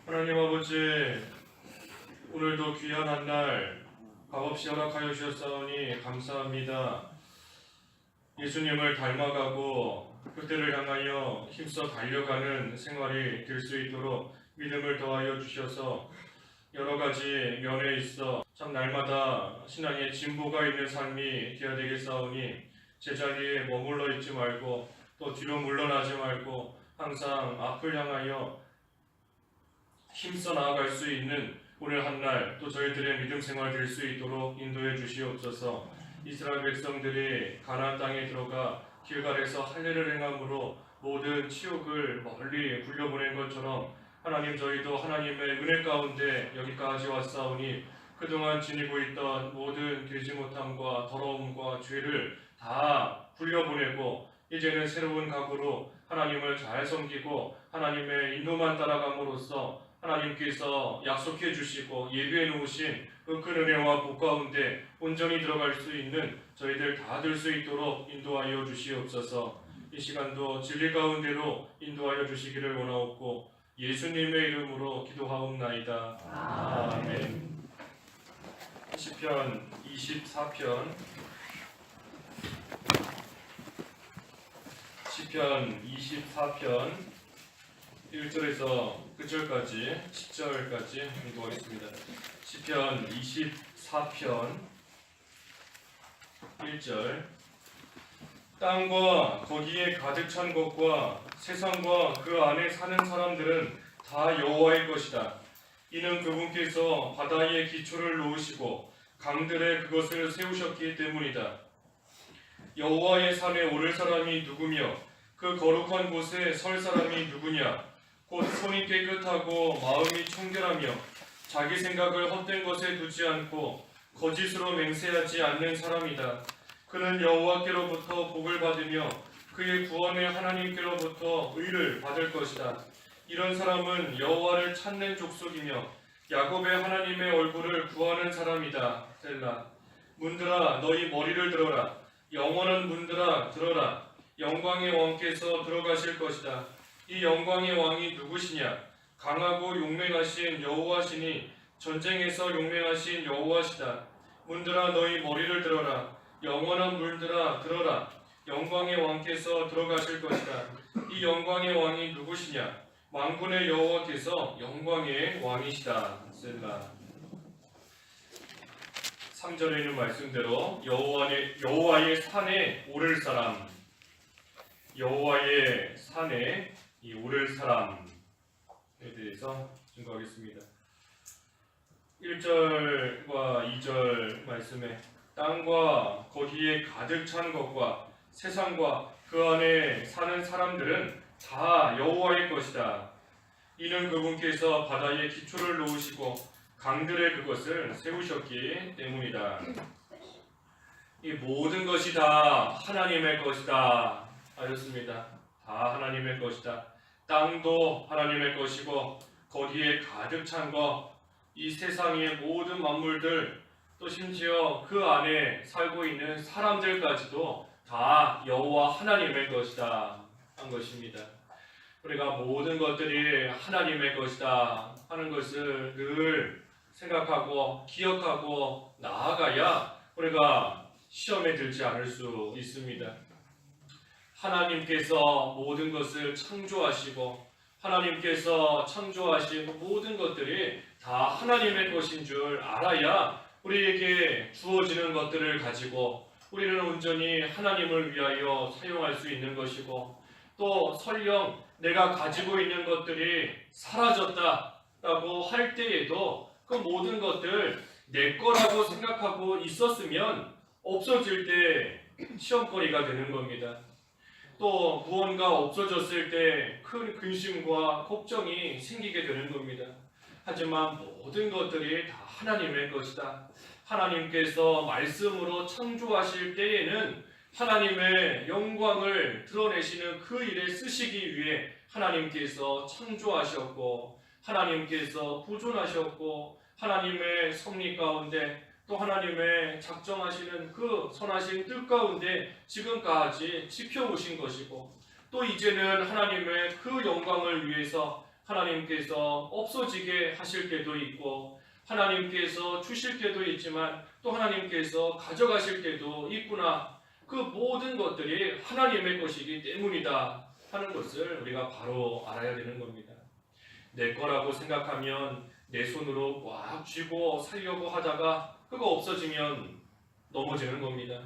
하나님 아버지, 오늘도 귀한 한날 값없이 허락하여 주셨사오니 감사합니다. 예수님을 닮아가고 그때를 향하여 힘써 달려가는 생활이 될 수 있도록 믿음을 더하여 주셔서 여러 가지 면에 있어 참 날마다 신앙의 진보가 있는 삶이 되어야 되겠사오니 제자리에 머물러 있지 말고 또 뒤로 물러나지 말고 항상 앞을 향하여 힘써 나아갈 수 있는 오늘 한날 또 저희들의 믿음 생활 될 수 있도록 인도해 주시옵소서. 이스라엘 백성들이 가나안 땅에 들어가 길갈에서 할례를 행함으로 모든 치욕을 멀리 굴려보낸 것처럼 하나님, 저희도 하나님의 은혜 가운데 여기까지 왔사오니 그동안 지니고 있던 모든 되지 못함과 더러움과 죄를 다 굴려보내고 이제는 새로운 각오로 하나님을 잘 섬기고 하나님의 인도만 따라감으로써 하나님께서 약속해 주시고 예비해 놓으신 그 큰 은혜와 복 가운데 온전히 들어갈 수 있는 저희들 다 될 수 있도록 인도하여 주시옵소서. 이 시간도 진리 가운데로 인도하여 주시기를 원하옵고 예수님의 이름으로 기도하옵나이다. 아멘. 시편 24편 24편 1절에서 끝절까지 10절까지 읽어보겠습니다. 시편 24편 1절. 땅과 거기에 가득 찬 것과 세상과 그 안에 사는 사람들은 다 여호와의 것이다. 이는 그분께서 바다에 기초를 놓으시고 강들에 그것을 세우셨기 때문이다. 여호와의 산에 오를 사람이 누구며 그 거룩한 곳에 설 사람이 누구냐? 곧 손이 깨끗하고 마음이 청결하며 자기 생각을 헛된 것에 두지 않고 거짓으로 맹세하지 않는 사람이다. 그는 여호와께로부터 복을 받으며 그의 구원의 하나님께로부터 의를 받을 것이다. 이런 사람은 여호와를 찾는 족속이며 야곱의 하나님의 얼굴을 구하는 사람이다. 셀라. 문들아 너희 머리를 들어라. 영원한 문들아 들어라. 영광의 왕께서 들어가실 것이다. 이 영광의 왕이 누구시냐? 강하고 용맹하신 여호와시니 전쟁에서 용맹하신 여호와시다. 문들아 너희 머리를 들어라. 영원한 문들아 들어라. 영광의 왕께서 들어가실 것이다. 이 영광의 왕이 누구시냐? 만군의 여호와께서 영광의 왕이시다. 셀라. 3절에 있는 말씀대로 여호와의 산에 오를 사람, 여호와의 산에 이 오를 사람에 대해서 증거하겠습니다. 1절과 2절 말씀에 땅과 거기에 가득 찬 것과 세상과 그 안에 사는 사람들은 다 여호와의 것이다. 이는 그분께서 바다에 기초를 놓으시고 강들에 그것을 세우셨기 때문이다. 이 모든 것이 다 하나님의 것이다 하였습니다. 다 하나님의 것이다. 땅도 하나님의 것이고 거기에 가득 찬 것, 이 세상의 모든 만물들, 또 심지어 그 안에 살고 있는 사람들까지도 다 여호와 하나님의 것이다 한 것입니다. 우리가 모든 것들이 하나님의 것이다 하는 것을 늘 생각하고 기억하고 나아가야 우리가 시험에 들지 않을 수 있습니다. 하나님께서 모든 것을 창조하시고 하나님께서 창조하신 모든 것들이 다 하나님의 것인 줄 알아야 우리에게 주어지는 것들을 가지고 우리는 온전히 하나님을 위하여 사용할 수 있는 것이고, 또 설령 내가 가지고 있는 것들이 사라졌다라고 할 때에도 그 모든 것들 내 거라고 생각하고 있었으면 없어질 때 시험거리가 되는 겁니다. 또 무언가 없어졌을 때 큰 근심과 걱정이 생기게 되는 겁니다. 하지만 모든 것들이 다 하나님의 것이다. 하나님께서 말씀으로 창조하실 때에는 하나님의 영광을 드러내시는 그 일에 쓰시기 위해 하나님께서 창조하셨고 하나님께서 보존하셨고 하나님의 섭리 가운데 또 하나님의 작정하시는 그 선하신 뜻 가운데 지금까지 지켜오신 것이고, 또 이제는 하나님의 그 영광을 위해서 하나님께서 없어지게 하실 때도 있고 하나님께서 주실 때도 있지만 또 하나님께서 가져가실 때도 있구나. 그 모든 것들이 하나님의 것이기 때문이다 하는 것을 우리가 바로 알아야 되는 겁니다. 내 거라고 생각하면 내 손으로 꽉 쥐고 살려고 하다가 그거 없어지면 넘어지는 겁니다.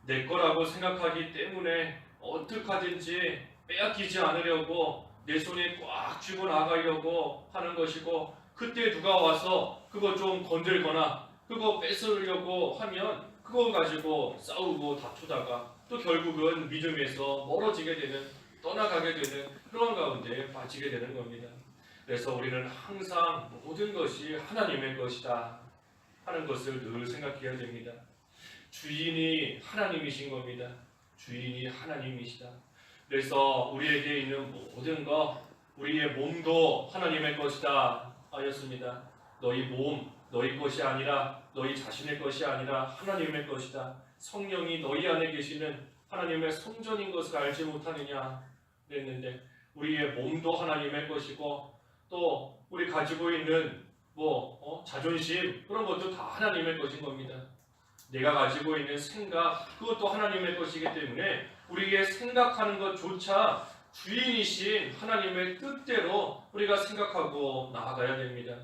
내 거라고 생각하기 때문에 어떻게 하든지 빼앗기지 않으려고 내 손에 꽉 쥐고 나가려고 하는 것이고 그때 누가 와서 그거 좀 건들거나 그거 뺏으려고 하면 그거 가지고 싸우고 다투다가 또 결국은 믿음에서 멀어지게 되는 떠나가게 되는 그런 가운데 빠지게 되는 겁니다. 그래서 우리는 항상 모든 것이 하나님의 것이다 하는 것을 늘 생각해야 됩니다. 주인이 하나님이신 겁니다. 주인이 하나님이시다. 그래서 우리에게 있는 모든 것, 우리의 몸도 하나님의 것이다 하였습니다. 너희 몸, 너희 것이 아니라 너희 자신의 것이 아니라 하나님의 것이다. 성령이 너희 안에 계시는 하나님의 성전인 것을 알지 못하느냐 그랬는데 우리의 몸도 하나님의 것이고 또 우리 가지고 있는 자존심 그런 것도 다 하나님의 것인 겁니다. 내가 가지고 있는 생각 그것도 하나님의 것이기 때문에 우리의 생각하는 것조차 주인이신 하나님의 뜻대로 우리가 생각하고 나아가야 됩니다.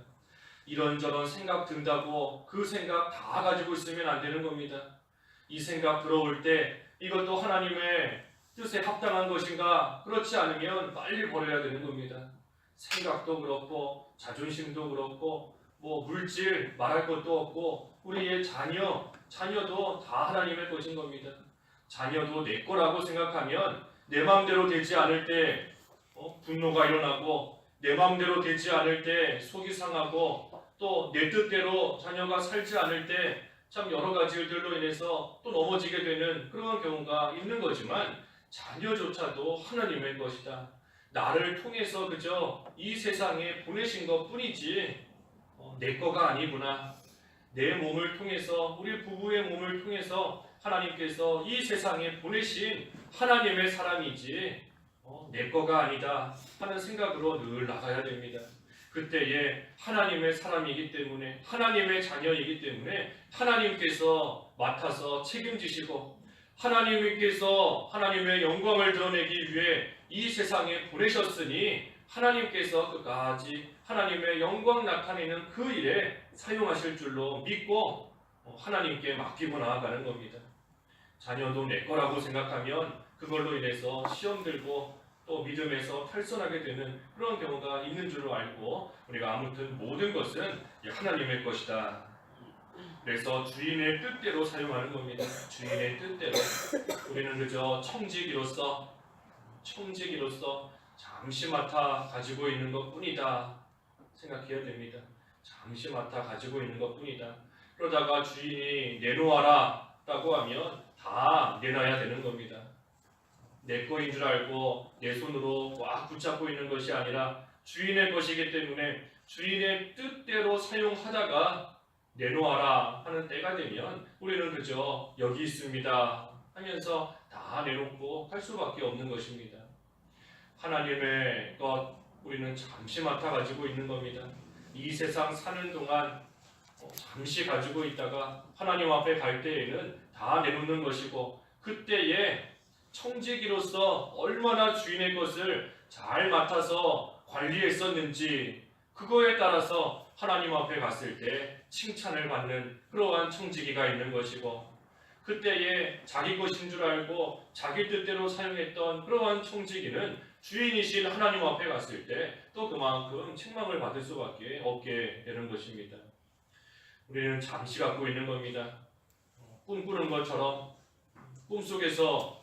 이런저런 생각 든다고 그 생각 다 가지고 있으면 안 되는 겁니다. 이 생각 들어올 때 이것도 하나님의 뜻에 합당한 것인가 그렇지 않으면 빨리 버려야 되는 겁니다. 생각도 그렇고 자존심도 그렇고 물질 말할 것도 없고 우리의 자녀도 다 하나님의 것인 겁니다. 자녀도 내 거라고 생각하면 내 마음대로 되지 않을 때 분노가 일어나고 내 마음대로 되지 않을 때 속이 상하고 또 내 뜻대로 자녀가 살지 않을 때 참 여러 가지 일들로 인해서 또 넘어지게 되는 그런 경우가 있는 거지만 자녀조차도 하나님의 것이다. 나를 통해서 그저 이 세상에 보내신 것 뿐이지 내 거가 아니구나. 내 몸을 통해서 우리 부부의 몸을 통해서 하나님께서 이 세상에 보내신 하나님의 사람이지 내 거가 아니다 하는 생각으로 늘 나가야 됩니다. 그때에 하나님의 사람이기 때문에 하나님의 자녀이기 때문에 하나님께서 맡아서 책임지시고 하나님께서 하나님의 영광을 드러내기 위해 이 세상에 보내셨으니 하나님께서 끝까지 하나님의 영광 나타내는 그 일에 사용하실 줄로 믿고 하나님께 맡기고 나아가는 겁니다. 자녀도 내 거라고 생각하면 그걸로 인해서 시험 들고 또 믿음에서 탈선하게 되는 그런 경우가 있는 줄로 알고 우리가 아무튼 모든 것은 하나님의 것이다. 그래서 주인의 뜻대로 사용하는 겁니다. 주인의 뜻대로 우리는 그저 청지기로서 잠시 맡아 가지고 있는 것뿐이다 생각해야 됩니다. 잠시 맡아 가지고 있는 것뿐이다. 그러다가 주인이 내놓아라 라고 하면 다 내놔야 되는 겁니다. 내 거인 줄 알고 내 손으로 꽉 붙잡고 있는 것이 아니라 주인의 것이기 때문에 주인의 뜻대로 사용하다가 내놓아라 하는 때가 되면 우리는 그저 여기 있습니다 하면서 다 내놓고 할 수밖에 없는 것입니다. 하나님의 것 우리는 잠시 맡아 가지고 있는 겁니다. 이 세상 사는 동안 잠시 가지고 있다가 하나님 앞에 갈 때에는 다 내놓는 것이고 그때에 청지기로서 얼마나 주인의 것을 잘 맡아서 관리했었는지 그거에 따라서 하나님 앞에 갔을 때 칭찬을 받는 그러한 청지기가 있는 것이고 그때에 자기 것인 줄 알고 자기 뜻대로 사용했던 그러한 청지기는 주인이신 하나님 앞에 갔을 때 또 그만큼 책망을 받을 수밖에 없게 되는 것입니다. 우리는 잠시 갖고 있는 겁니다. 꿈꾸는 것처럼 꿈속에서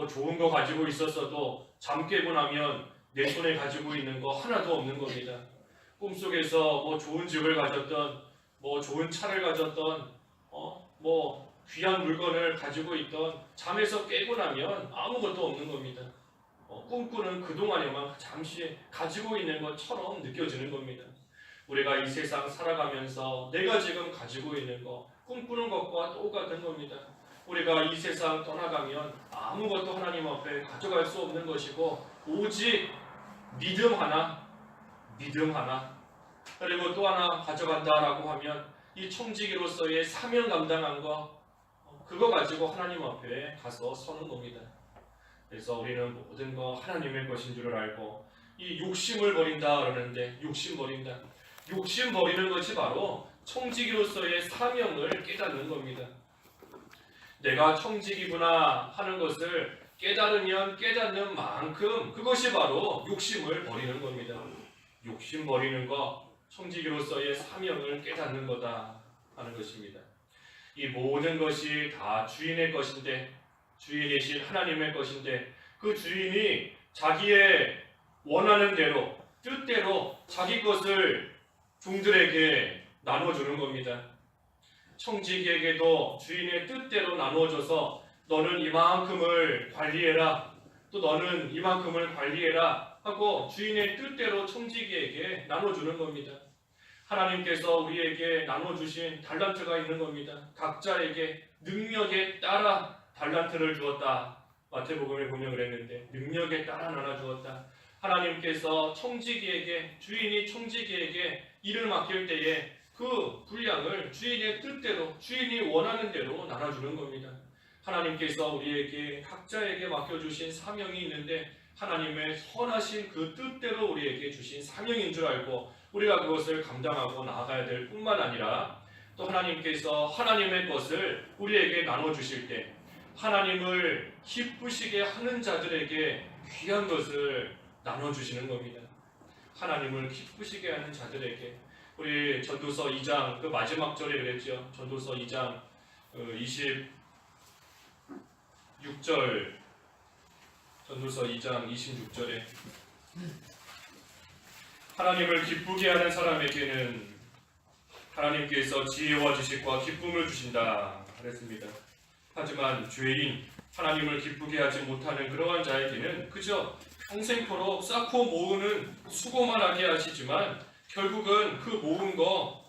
좋은 거 가지고 있었어도 잠 깨고 나면 내 손에 가지고 있는 거 하나도 없는 겁니다. 꿈속에서 좋은 집을 가졌던 좋은 차를 가졌던 귀한 물건을 가지고 있던 잠에서 깨고 나면 아무것도 없는 겁니다. 꿈꾸는 그동안에만 잠시 가지고 있는 것처럼 느껴지는 겁니다. 우리가 이 세상 살아가면서 내가 지금 가지고 있는 거 꿈꾸는 것과 똑같은 겁니다. 우리가 이 세상 떠나가면 아무것도 하나님 앞에 가져갈 수 없는 것이고 오직 믿음 하나, 믿음 하나, 그리고 또 하나 가져간다라고 하면 이 청지기로서의 사명 감당한 거, 그거 가지고 하나님 앞에 가서 서는 겁니다. 그래서 우리는 모든 거 하나님의 것인 줄을 알고 이 욕심을 버린다 그러는데, 욕심 버리는 것이 바로 청지기로서의 사명을 깨닫는 겁니다. 내가 청지기구나 하는 것을 깨달으면 깨닫는 만큼 그것이 바로 욕심을 버리는 겁니다. 욕심 버리는 것, 청지기로서의 사명을 깨닫는 거다 하는 것입니다. 이 모든 것이 다 주인의 것인데, 주인이신 하나님의 것인데, 그 주인이 자기의 원하는 대로, 뜻대로 자기 것을 종들에게 나눠주는 겁니다. 청지기에게도 주인의 뜻대로 나누어져서 너는 이만큼을 관리해라, 또 너는 이만큼을 관리해라 하고 주인의 뜻대로 청지기에게 나눠주는 겁니다. 하나님께서 우리에게 나눠주신 달란트가 있는 겁니다. 각자에게 능력에 따라 달란트를 주었다. 마태복음에 보면 그랬는데 능력에 따라 나눠주었다. 하나님께서 청지기에게, 주인이 청지기에게 일을 맡길 때에 그 분량을 주인의 뜻대로, 주인이 원하는 대로 나눠주는 겁니다. 하나님께서 우리에게 각자에게 맡겨주신 사명이 있는데 하나님의 선하신 그 뜻대로 우리에게 주신 사명인 줄 알고 우리가 그것을 감당하고 나아가야 될 뿐만 아니라, 또 하나님께서 하나님의 것을 우리에게 나눠주실 때 하나님을 기쁘시게 하는 자들에게 귀한 것을 나눠주시는 겁니다. 하나님을 기쁘시게 하는 자들에게. 우리 전도서 2장 그 마지막 절에 그랬죠. 전도서 2장 26절, 전도서 2장 26절에 하나님을 기쁘게 하는 사람에게는 하나님께서 지혜와 지식과 기쁨을 주신다 그랬습니다. 하지만 죄인, 하나님을 기쁘게 하지 못하는 그러한 자에게는 그저 평생토록 쌓고 모으는 수고만 하게 하시지만 결국은 그 모은 거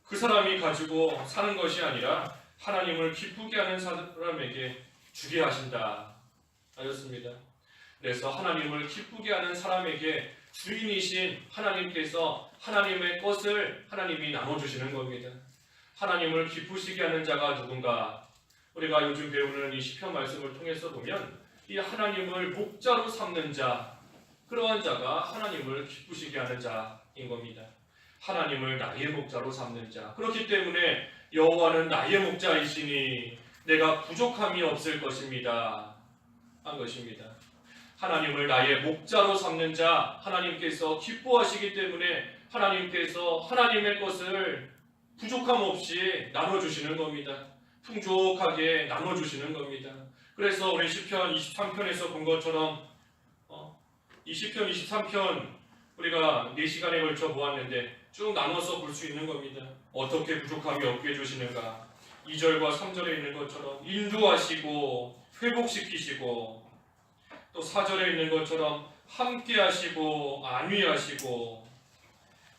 그 사람이 가지고 사는 것이 아니라 하나님을 기쁘게 하는 사람에게 주게 하신다 하였습니다. 그래서 하나님을 기쁘게 하는 사람에게 주인이신 하나님께서 하나님의 것을 하나님이 나눠주시는 겁니다. 하나님을 기쁘시게 하는 자가 누군가? 우리가 요즘 배우는 이 시편 말씀을 통해서 보면 이 하나님을 목자로 삼는 자, 그러한 자가 하나님을 기쁘시게 하는 자인 겁니다. 하나님을 나의 목자로 삼는 자. 그렇기 때문에 여호와는 나의 목자이시니 내가 부족함이 없을 것입니다 한 것입니다. 하나님을 나의 목자로 삼는 자, 하나님께서 기뻐하시기 때문에 하나님께서 하나님의 것을 부족함 없이 나눠주시는 겁니다. 풍족하게 나눠주시는 겁니다. 그래서 우리 시편 23편에서 본 것처럼 이 시편 23편 우리가 4시간에 걸쳐 보았는데 쭉 나눠서 볼 수 있는 겁니다. 어떻게 부족함이 없게 해주시는가. 2절과 3절에 있는 것처럼 인도하시고 회복시키시고, 또 4절에 있는 것처럼 함께하시고 안위하시고,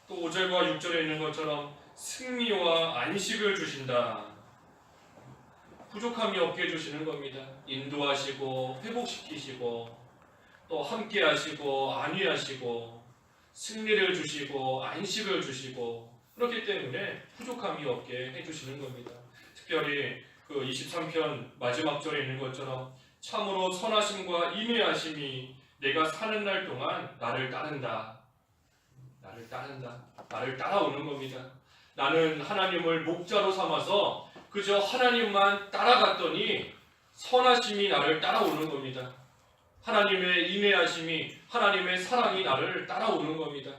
또 5절과 6절에 있는 것처럼 승리와 안식을 주신다. 부족함이 없게 해주시는 겁니다. 인도하시고 회복시키시고, 또 함께하시고 안위하시고, 승리를 주시고 안식을 주시고, 그렇기 때문에 부족함이 없게 해주시는 겁니다. 특별히 그 23편 마지막 절에 있는 것처럼 참으로 선하심과 인내하심이 내가 사는 날 동안 나를 따른다. 나를 따라오는 겁니다. 나는 하나님을 목자로 삼아서 그저 하나님만 따라갔더니 선하심이 나를 따라오는 겁니다. 하나님의 인내하심이, 하나님의 사랑이 나를 따라오는 겁니다.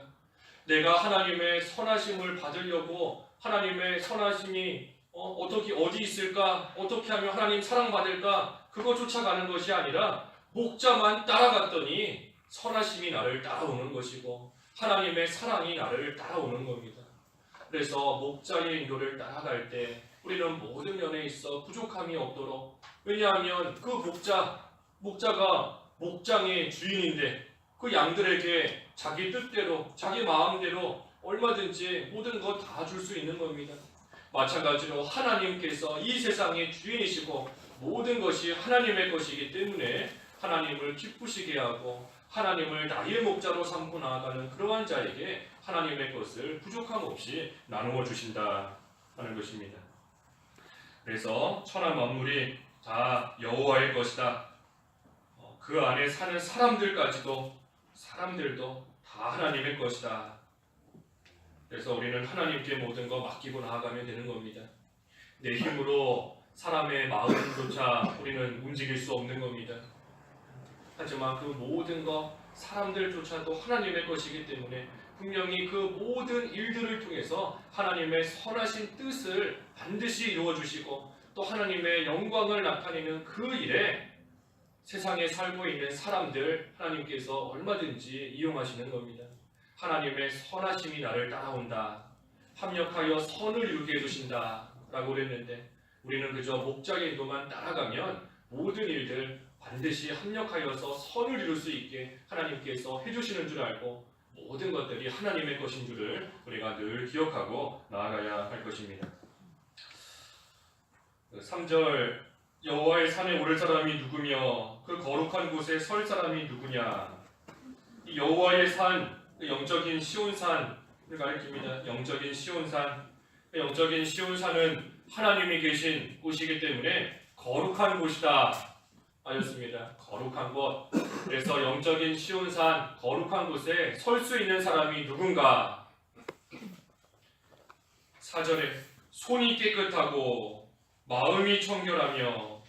내가 하나님의 선하심을 받으려고 하나님의 선하심이 어디 있을까? 어떻게 하면 하나님 사랑받을까? 그거 쫓아가는 것이 아니라 목자만 따라갔더니 선하심이 나를 따라오는 것이고 하나님의 사랑이 나를 따라오는 겁니다. 그래서 목자의 인도를 따라갈 때 우리는 모든 면에 있어 부족함이 없도록, 왜냐하면 그 목자가 목장의 주인인데 그 양들에게 자기 뜻대로, 자기 마음대로 얼마든지 모든 것 다 줄 수 있는 겁니다. 마찬가지로 하나님께서 이 세상의 주인이시고 모든 것이 하나님의 것이기 때문에 하나님을 기쁘시게 하고 하나님을 나의 목자로 삼고 나아가는 그러한 자에게 하나님의 것을 부족함 없이 나누어 주신다 하는 것입니다. 그래서 천하 만물이 다 여호와의 것이다. 그 안에 사는 사람들도 다 하나님의 것이다. 그래서 우리는 하나님께 모든 거 맡기고 나아가면 되는 겁니다. 내 힘으로 사람의 마음조차 우리는 움직일 수 없는 겁니다. 하지만 그 모든 것 사람들조차도 하나님의 것이기 때문에 분명히 그 모든 일들을 통해서 하나님의 선하신 뜻을 반드시 이루어주시고 또 하나님의 영광을 나타내는 그 일에 세상에 살고 있는 사람들 하나님께서 얼마든지 이용하시는 겁니다. 하나님의 선하심이 나를 따라온다. 합력하여 선을 이루게 해주신다 라고 그랬는데 우리는 그저 목자의 인도만 따라가면 모든 일들 반드시 합력하여서 선을 이룰 수 있게 하나님께서 해주시는 줄 알고 모든 것들이 하나님의 것인 줄을 우리가 늘 기억하고 나아가야 할 것입니다. 3절 여호와의 산에 오를 사람이 누구며 그 거룩한 곳에 설 사람이 누구냐. 이 여호와의 산, 영적인 시온산을 가리킵니다. 영적인 시온산. 영적인 시온산은 하나님이 계신 곳이기 때문에 거룩한 곳이다 하였습니다. 거룩한 곳. 그래서 영적인 시온산, 거룩한 곳에 설 수 있는 사람이 누군가. 4절에 손이 깨끗하고 마음이 청결하며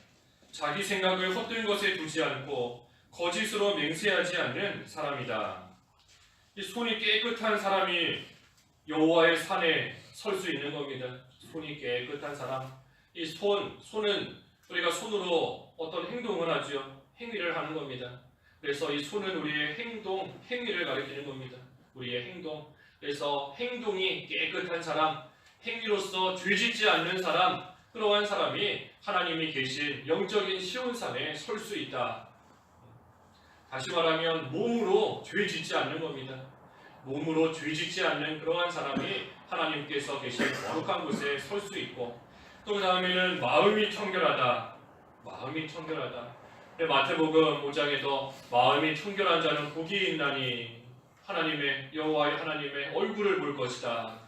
자기 생각을 헛된 것에 두지 않고 거짓으로 맹세하지 않는 사람이다. 이 손이 깨끗한 사람이 여호와의 산에 설 수 있는 겁니다. 손이 깨끗한 사람. 이 손은 우리가 손으로 어떤 행동을 하죠. 행위를 하는 겁니다. 그래서 이 손은 우리의 행위를 가리키는 겁니다. 우리의 행동. 그래서 행동이 깨끗한 사람, 행위로서 죄짓지 않는 사람, 그러한 사람이 하나님이 계신 영적인 시온산에 설 수 있다. 다시 말하면 몸으로 죄짓지 않는 겁니다. 몸으로 죄짓지 않는 그러한 사람이 하나님께서 계신 거룩한 곳에 설 수 있고 또 그 다음에는 마음이 청결하다. 마음이 청결하다. 마태복음 5장에도 마음이 청결한 자는 복이 있나니 하나님의 여호와의 하나님의 얼굴을 볼 것이다.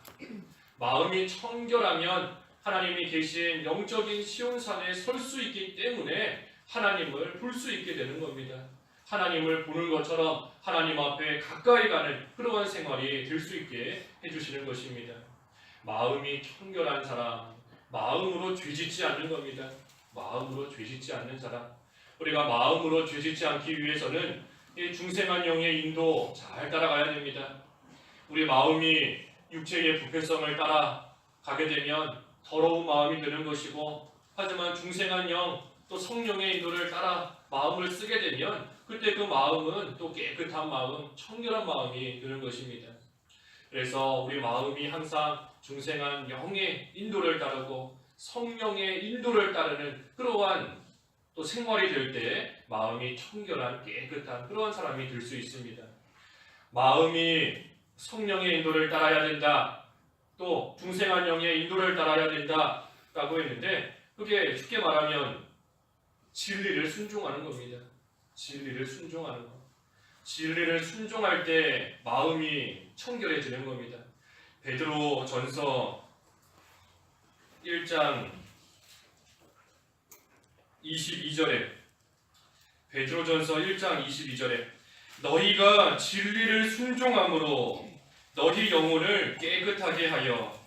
마음이 청결하면 하나님이 계신 영적인 시온산에 설 수 있기 때문에 하나님을 볼 수 있게 되는 겁니다. 하나님을 보는 것처럼 하나님 앞에 가까이 가는 그러한 생활이 될 수 있게 해주시는 것입니다. 마음이 청결한 사람, 마음으로 죄짓지 않는 겁니다. 마음으로 죄짓지 않는 사람. 우리가 마음으로 죄짓지 않기 위해서는 이 중생한 영의 인도 잘 따라가야 됩니다. 우리 마음이 육체의 부패성을 따라가게 되면 더러운 마음이 되는 것이고 하지만 중생한 영 또 성령의 인도를 따라 마음을 쓰게 되면 그때 그 마음은 또 깨끗한 마음, 청결한 마음이 되는 것입니다. 그래서 우리 마음이 항상 중생한 영의 인도를 따르고 성령의 인도를 따르는 그러한 또 생활이 될 때 마음이 청결한 깨끗한 그러한 사람이 될 수 있습니다. 마음이 성령의 인도를 따라야 된다. 또 중생한 영의 인도를 따라야 된다. 라고 했는데 그게 쉽게 말하면 진리를 순종하는 겁니다. 진리를 순종하는 것. 진리를 순종할 때 마음이 청결해지는 겁니다. 베드로 전서 1장 22절에 베드로 전서 1장 22절에 너희가 진리를 순종함으로 너희 영혼을 깨끗하게 하여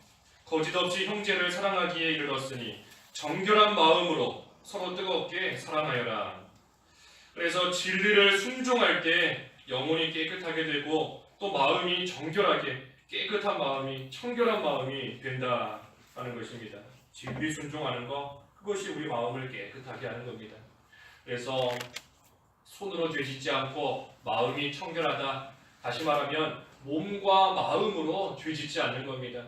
거짓없이 형제를 사랑하기에 이르렀으니 정결한 마음으로 서로 뜨겁게 사랑하여라. 그래서 진리를 순종할 때 영혼이 깨끗하게 되고 또 마음이 정결하게 깨끗한 마음이 청결한 마음이 된다는 것입니다. 진리 순종하는 것 그것이 우리 마음을 깨끗하게 하는 겁니다. 그래서 손으로 죄짓지 않고 마음이 청결하다. 다시 말하면 몸과 마음으로 죄짓지 않는 겁니다.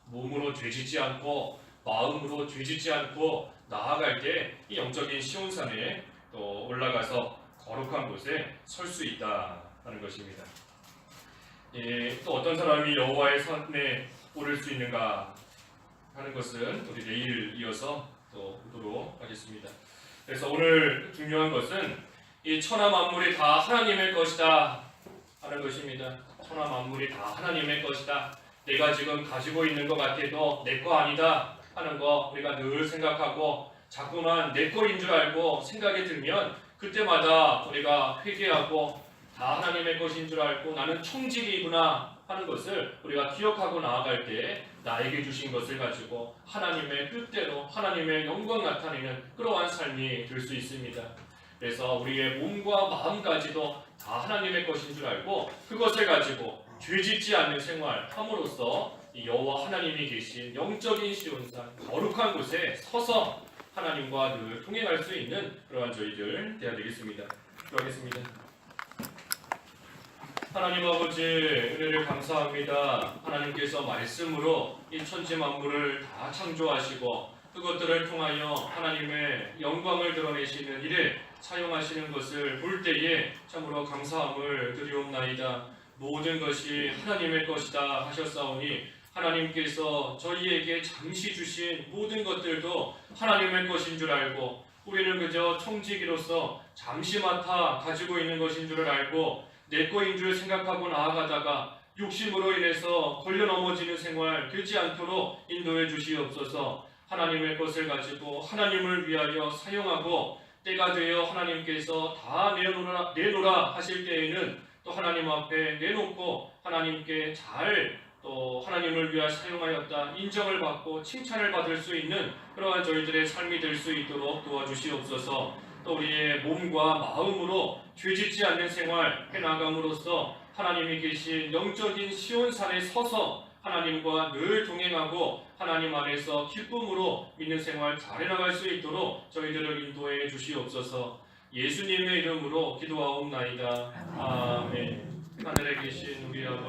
몸으로 죄짓지 않고 마음으로 죄짓지 않고 나아갈 때 이 영적인 시온산에 또 올라가서 거룩한 곳에 설 수 있다는 것입니다. 또 어떤 사람이 여호와의 산에 오를 수 있는가 하는 것은 우리 내일 이어서 또 보도록 하겠습니다. 그래서 오늘 중요한 것은 이 천하 만물이 다 하나님의 것이다 하는 것입니다. 천하 만물이 다 하나님의 것이다. 내가 지금 가지고 있는 것 같아도 내 거 아니다 하는 거 우리가 늘 생각하고 자꾸만 내 거인 줄 알고 생각이 들면 그때마다 우리가 회개하고 다 하나님의 것인 줄 알고 나는 청직이구나 하는 것을 우리가 기억하고 나아갈 때 나에게 주신 것을 가지고 하나님의 뜻대로 하나님의 영광 나타내는 그러한 삶이 될 수 있습니다. 그래서 우리의 몸과 마음까지도 다 하나님의 것인 줄 알고 그것을 가지고 죄짓지 않는 생활 함으로써 이 여호와 하나님이 계신 영적인 시온산 거룩한 곳에 서서 하나님과 늘 통행할 수 있는 그러한 저희들 되어야 되겠습니다. 기도하겠습니다. 하나님 아버지 은혜를 감사합니다. 하나님께서 말씀으로 이 천지 만물을 다 창조하시고 그것들을 통하여 하나님의 영광을 드러내시는 일에 사용하시는 것을 볼 때에 참으로 감사함을 드리옵나이다. 모든 것이 하나님의 것이다 하셨사오니 하나님께서 저희에게 잠시 주신 모든 것들도 하나님의 것인 줄 알고 우리는 그저 청지기로서 잠시 맡아 가지고 있는 것인 줄 알고 내 거인 줄 생각하고 나아가다가 욕심으로 인해서 걸려 넘어지는 생활 되지 않도록 인도해 주시옵소서. 하나님의 것을 가지고 하나님을 위하여 사용하고 때가 되어 하나님께서 다 내놓으라 하실 때에는 또 하나님 앞에 내놓고 하나님께 잘 또 하나님을 위하여 사용하였다 인정을 받고 칭찬을 받을 수 있는 그러한 저희들의 삶이 될 수 있도록 도와주시옵소서. 또 우리의 몸과 마음으로 죄짓지 않는 생활 해나감으로써 하나님이 계신 영적인 시온산에 서서 하나님과 늘 동행하고 하나님 안에서 기쁨으로 믿는 생활 잘 해나갈 수 있도록 저희들을 인도해 주시옵소서. 예수님의 이름으로 기도하옵나이다. 아멘. 하늘에 계신 우리 아버지